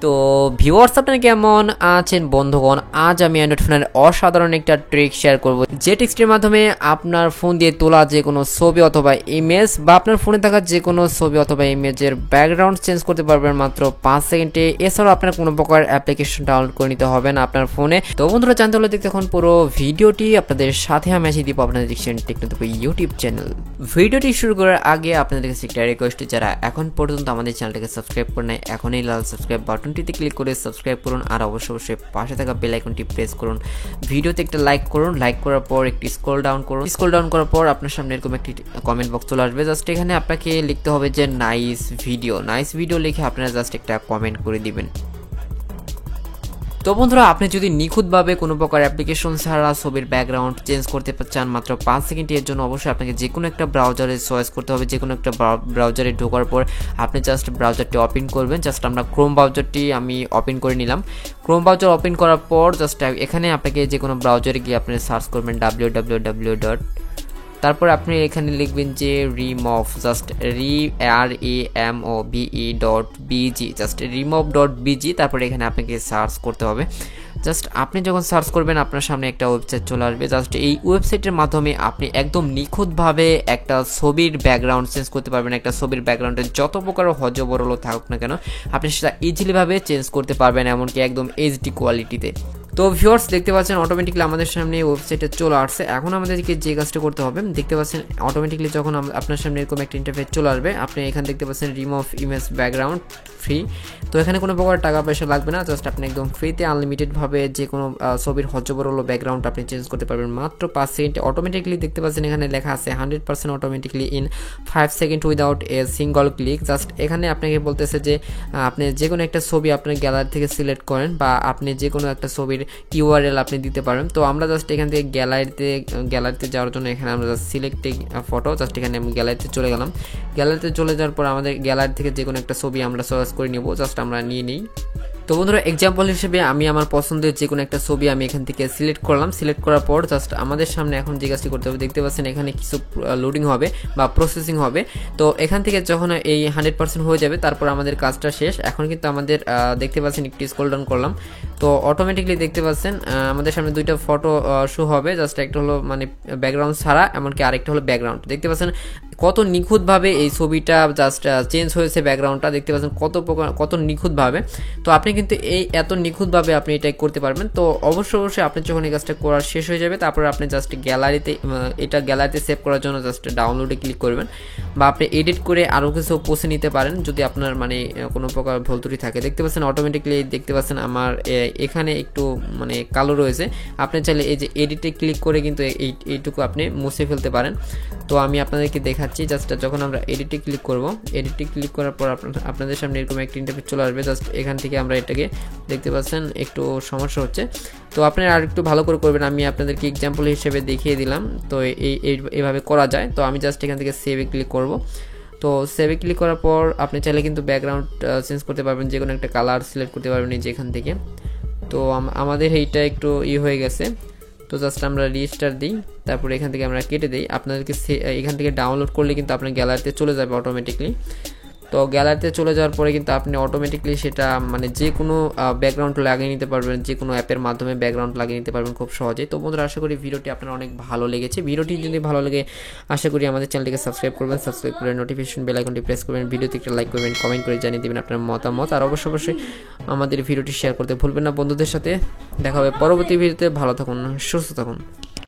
তো ভিউয়ার্স আপনারা কেমন আছেন বন্ধুগণ, আজ আমি অ্যান্ড্রয়েড ফোনের অসাধারণ একটা ট্রিক শেয়ার করব, যে ট্রিকটির মাধ্যমে আপনার ফোন দিয়ে তোলা যে কোনো ছবি অথবা ইমেজ বা আপনার ফোনে থাকা যে কোনো ছবি অথবা ইমেজের ব্যাকগ্রাউন্ড চেঞ্জ করতে পারবেন মাত্র 5 সেকেন্ডে। এছাড়াও আপনার কোনো প্রকার অ্যাপ্লিকেশন ডাউনলোড করে নিতে হবে না আপনার ফোনে। তো বন্ধুরা জানতে হলে দেখতে এখন পুরো ভিডিওটি আপনাদের সাথে আমি আছি দিব আপনাদের দেখছেন টেকনোটপি ইউটিউব চ্যানেল। ভিডিওটি শুরু করার আগে আপনাদের কাছে একটা রিকোয়েস্ট, যারা এখন পর্যন্ত আমাদের চ্যানেলটাকে সাবস্ক্রাইব করে নাই এখনই লাল সাবস্ক্রাইব বাটনটিতে ক্লিক করে সাবস্ক্রাইব করুন, আর অবশ্যই পাশে থাকা বেল আইকনটি প্রেস করুন। ভিডিওতে একটা লাইক করুন, লাইক করার পর একটি স্ক্রল ডাউন করুন। স্ক্রল ডাউন করার পর আপনার সামনে এরকম একটি কমেন্ট বক্স চলে আসবে। জাস্ট এখানে আপনাকে লিখতে হবে যে নাইস ভিডিও লিখে আপনারা জাস্ট একটা কমেন্ট করে দিবেন। তো বন্ধুরা, আপনি যদি নিখুঁতভাবে কোনো প্রকার অ্যাপ্লিকেশন ছাড়া ছবির ব্যাকগ্রাউন্ড চেঞ্জ করতে চান মাত্র 5 সেকেন্ড, এর জন্য অবশ্যই আপনাকে যে কোনো একটা ব্রাউজারে চয়েস করতে হবে। যে কোনো একটা ব্রাউজারে ঢোকার পর আপনি জাস্ট ব্রাউজারটি ওপেন করবেন। জাস্ট আমরা ক্রোম ব্রাউজারটি আমি ওপেন করে নিলাম। ক্রোম ব্রাউজার ওপেন করার পর জাস্ট এখানে আপনাকে যে কোনো ব্রাউজারে গিয়ে আপনি সার্চ করবেন www. তারপর আপনি এখানে লিখবেন যে রিমভ, জাস্ট REMOVE.bg, জাস্ট remove.bg। তারপরে এখানে আপনাকে সার্চ করতে হবে। জাস্ট আপনি যখন সার্চ করবেন আপনার সামনে একটা ওয়েবসাইট চলে আসবে। জাস্ট এই ওয়েবসাইটের মাধ্যমে আপনি একদম নিখুঁতভাবে একটা ছবির ব্যাকগ্রাউন্ড চেঞ্জ করতে পারবেন। একটা ছবির ব্যাকগ্রাউন্ডে যত প্রকার হজবরল থাকুক না কেন আপনি সেটা ইজিলিভাবে চেঞ্জ করতে পারবেন, এমনকি একদম এইচডি কোয়ালিটিতে। তো ভিউয়ার্স দেখতে পাচ্ছেন অটোমেটিকলি আমাদের সামনে ওয়েবসাইটে চলে আসছে। এখন আমাদেরকে যে কাজটা করতে হবে, দেখতে পাচ্ছেন অটোমেটিকলি যখন আপনার সামনে এরকম একটা ইন্টারফেস চলে আসবে, আপনি এখানে দেখতে পাচ্ছেন রিমুভ ইমেজ ব্যাকগ্রাউন্ড ফ্রি। তো এখানে কোনো প্রকার টাকা পয়সা লাগবে না, জাস্ট আপনি একদম ফ্রিতে আনলিমিটেডভাবে যে কোনো ছবির হজবরল ব্যাকগ্রাউন্ড আপনি চেঞ্জ করতে পারবেন মাত্র 5 সেকেন্ডে। অটোমেটিকলি দেখতে পাচ্ছেন এখানে লেখা আছে 100% automatically in 5 second without a single click. Just এখানে আপনাকে বলতেছে যে আপনি যে কোনো একটা ছবি আপনার গ্যালারি থেকে সিলেক্ট করেন বা আপনি যে কোনো একটা ছবির URL আপনি দিতে পারেন। তো আমরা জাস্ট এখান থেকে গ্যালারিতে যাওয়ার জন্য এখানে আমরা জাস্ট সিলেক্ট ফটো, জাস্ট এখানে আমি গ্যালারিতে চলে গেলাম। গ্যালারিতে চলে যাওয়ার পর আমাদের গ্যালারি থেকে যে কোনো একটা ছবি আমরা চয়েস করে নিব, জাস্ট আমরা নিয়ে নিই। তো বন্ধুরা, এক্সাম্পল হিসেবে আমি আমার পছন্দের যে কোনো একটা ছবি আমি এখান থেকে সিলেক্ট করলাম। সিলেক্ট করার পর জাস্ট আমাদের সামনে এখন যে কাজটি করতে হবে, দেখতে পাচ্ছেন এখানে কিছু লোডিং হবে বা প্রসেসিং হবে। তো এখান থেকে যখন এই 100% হয়ে যাবে তারপর আমাদের কাজটা শেষ। এখন কিন্তু আমাদের দেখতে পাচ্ছেন একটু স্ক্রল ডাউন করলাম, তো অটোমেটিকলি দেখতে পাচ্ছেন আমাদের সামনে দুইটা ফটো শো হবে। জাস্ট একটা হলো মানে ব্যাকগ্রাউন্ড ছাড়া, এমনকি আরেকটা হলো ব্যাকগ্রাউন্ড। দেখতে পাচ্ছেন কত নিখুঁতভাবে এই ছবিটা জাস্ট চেঞ্জ হয়েছে, ব্যাকগ্রাউন্ডটা দেখতে পাচ্ছেন কত নিখুঁতভাবে। তো আপনি কিন্তু এই এত নিখুঁতভাবে আপনি এটাই করতে পারবেন। তো অবশ্যই আপনি যখন এই কাজটা করা শেষ হয়ে যাবে তারপর আপনি জাস্ট গ্যালারিতে সেভ করার জন্য জাস্ট ডাউনলোডে ক্লিক করবেন, বা আপনি এডিট করে আরও কিছু পৌঁছে নিতে পারেন যদি আপনার মানে কোনো প্রকার ভুল ত্রুটি থাকে। দেখতে পাচ্ছেন অটোমেটিকলি দেখতে পাচ্ছেন আমার এখানে একটু মানে কালো রয়েছে। আপনি চাইলে এই যে এডিটে ক্লিক করে কিন্তু এইটুকু আপনি মুছে ফেলতে পারেন। তো আমি আপনাদেরকে দেখাচ্ছি। জাস্ট যখন আমরা এডিটে ক্লিক করব, এডিটে ক্লিক করার পর আপনাদের সামনে এরকম একটা ইন্টারফেস চলে আসবে। জাস্ট এখান থেকে আমরা এটাকে দেখতে পাচ্ছেন একটু সমস্যা হচ্ছে, তো আপনারা আর একটু ভালো করে করবেন। আমি আপনাদেরকে এক্সাম্পল হিসেবে দেখিয়ে দিলাম। তো এইভাবে করা যায়। তো আমি জাস্ট এখান থেকে সেভে ক্লিক করব। তো সেভে ক্লিক করার পর আপনি চাইলে কিন্তু ব্যাকগ্রাউন্ড চেঞ্জ করতে পারবেন, যে কোনো একটা কালার সিলেক্ট করতে পারবেন এই যে এখান থেকে। তো আমাদের এইটা একটু হয়ে গেছে। তো জাস্ট আমরা রিস্টার্ট দিই, তারপরে এখান থেকে আমরা কেটে দিই। আপনাদেরকে এখান থেকে ডাউনলোড করলে কিন্তু আপনার গ্যালারিতে চলে যাবে অটোমেটিকলি। তো গ্যালারিতে চলে যাওয়ার পরে কিন্তু আপনি অটোমেটিকলি সেটা মানে যে কোনো ব্যাকগ্রাউন্ড লাগিয়ে নিতে পারবেন, যে কোনো অ্যাপের মাধ্যমে ব্যাকগ্রাউন্ড লাগিয়ে নিতে পারবেন খুব সহজেই। তো বন্ধুরা, আশা করি ভিডিওটি আপনার অনেক ভালো লেগেছে। ভিডিওটি যদি ভালো লাগে আশা করি আমাদের চ্যানেলটিকে সাবস্ক্রাইব করবেন, সাবস্ক্রাইব করে নোটিফিকেশন বেল আইকনটি প্রেস করবেন, ভিডিওতে একটা লাইক করবেন, কমেন্ট করে জানিয়ে দেবেন আপনার মতামত, আর অবশ্যই আমাদের ভিডিওটি শেয়ার করতে ভুলবেন না বন্ধুদের সাথে। দেখা হবে পরবর্তী ভিডিওতে। ভালো থাকুন, সুস্থ থাকুন।